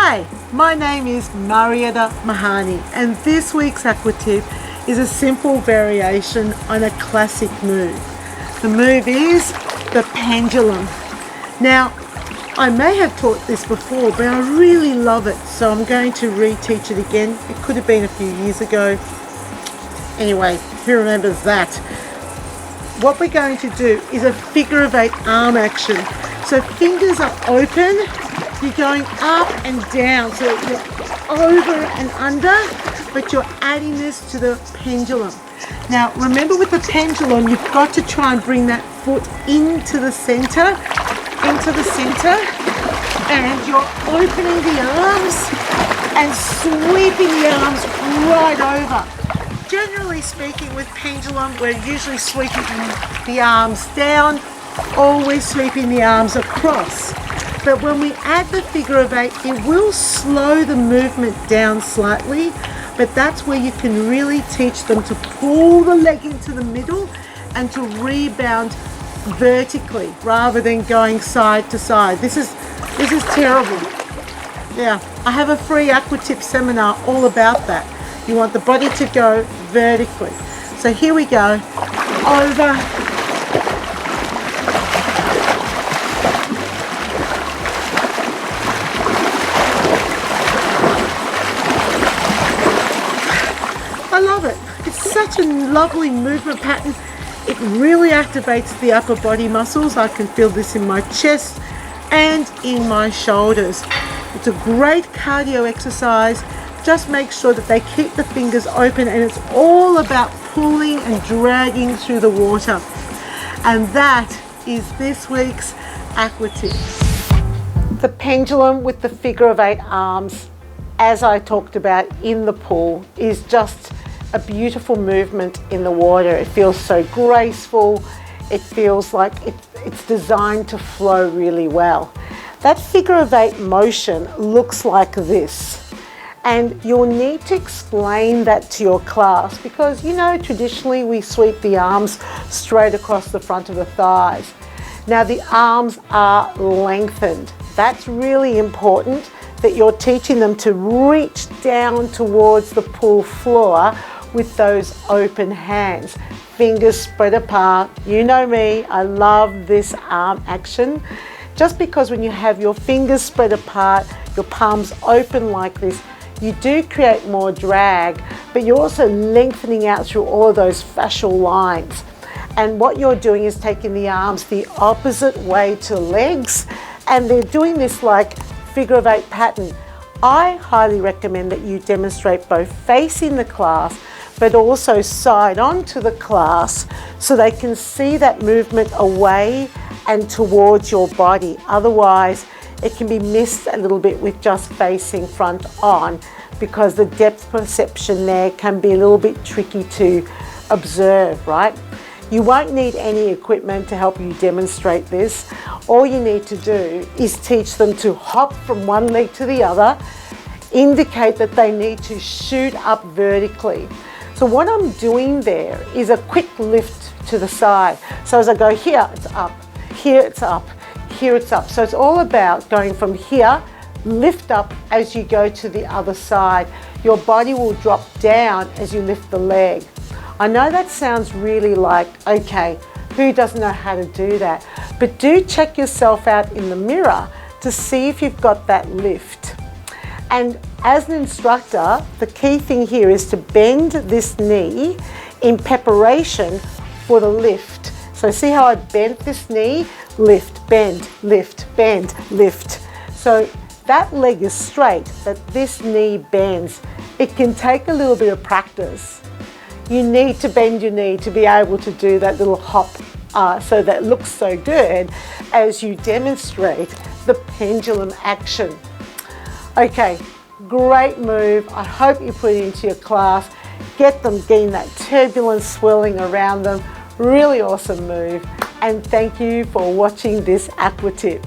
Hi, my name is Marietta Mehanni, and this week's Aqua Tip is a simple variation on a classic move. The move is the pendulum. Now, I may have taught this before, but I really love it, so I'm going to reteach it again. It could have been a few years ago. Anyway, who remembers that? What we're going to do is a figure of 8 arm action. So fingers are open, you're going up and down, so you're over and under, but you're adding this to the pendulum. Now remember, with the pendulum, you've got to try and bring that foot into the center, and you're opening the arms and sweeping the arms right over. Generally speaking, with pendulum, we're usually sweeping the arms down, always sweeping the arms across. But when we add the figure of 8, it will slow the movement down slightly, but that's where you can really teach them to pull the leg into the middle and to rebound vertically rather than going side to side. This is terrible. Yeah, I have a free Aqua Tip seminar all about that. You want the body to go vertically. So here we go, over, I love it. It's such a lovely movement pattern. It really activates the upper body muscles. I can feel this in my chest and in my shoulders. It's a great cardio exercise. Just make sure that they keep the fingers open, and it's all about pulling and dragging through the water. And that is this week's Aqua Tip. The pendulum with the figure of 8 arms, as I talked about in the pool, is just a beautiful movement in the water. It feels so graceful. It feels like it's designed to flow really well. That figure of 8 motion looks like this. And you'll need to explain that to your class because, you know, traditionally we sweep the arms straight across the front of the thighs. Now the arms are lengthened. That's really important, that you're teaching them to reach down towards the pool floor with those open hands. Fingers spread apart. You know me, I love this arm action. Just because when you have your fingers spread apart, your palms open like this, you do create more drag, but you're also lengthening out through all of those fascial lines. And what you're doing is taking the arms the opposite way to legs, and they're doing this like figure of 8 pattern. I highly recommend that you demonstrate both facing the class, but also side on to the class so they can see that movement away and towards your body. Otherwise, it can be missed a little bit with just facing front on because the depth perception there can be a little bit tricky to observe, right? You won't need any equipment to help you demonstrate this. All you need to do is teach them to hop from one leg to the other, indicate that they need to shoot up vertically. So what I'm doing there is a quick lift to the side. So as I go here, it's up, here it's up, here it's up. So it's all about going from here, lift up as you go to the other side. Your body will drop down as you lift the leg. I know that sounds really like, okay, who doesn't know how to do that? But do check yourself out in the mirror to see if you've got that lift. And as an instructor, the key thing here is to bend this knee in preparation for the lift. So see how I bent this knee? Lift, bend, lift, bend, lift. So that leg is straight, but this knee bends. It can take a little bit of practice. You need to bend your knee to be able to do that little hop so that looks so good as you demonstrate the pendulum action. Okay, great move. I hope you put it into your class. Get them getting that turbulence swirling around them. Really awesome move. And thank you for watching this Aqua Tip.